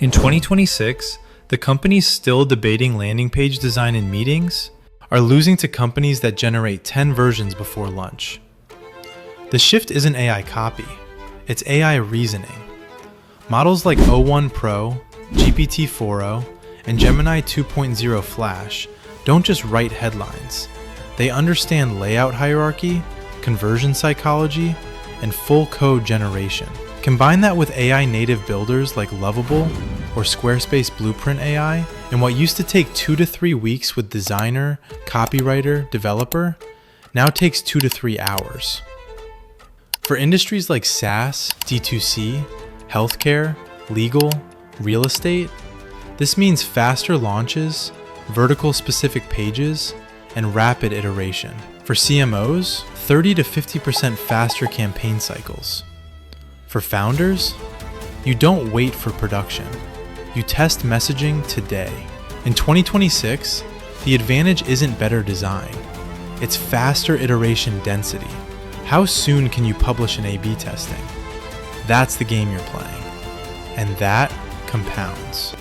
In 2026, the companies still debating landing page design in meetings are losing to companies that generate 10 versions before lunch. The shift isn't AI copy, it's AI reasoning. Models like O1 Pro, GPT-4o, and Gemini 2.0 Flash don't just write headlines. They understand layout hierarchy, conversion psychology, and full code generation. Combine that with AI native builders like Lovable or Squarespace Blueprint AI, and what used to take 2 to 3 weeks with designer, copywriter, developer, now takes 2 to 3 hours. For industries like SaaS, D2C, healthcare, legal, real estate, this means faster launches, vertical specific pages, and rapid iteration. For CMOs, 30 to 50% faster campaign cycles. For founders, you don't wait for production. You test messaging today. In 2026, the advantage isn't better design. It's faster iteration density. How soon can you publish an A/B testing? That's the game you're playing. And that compounds.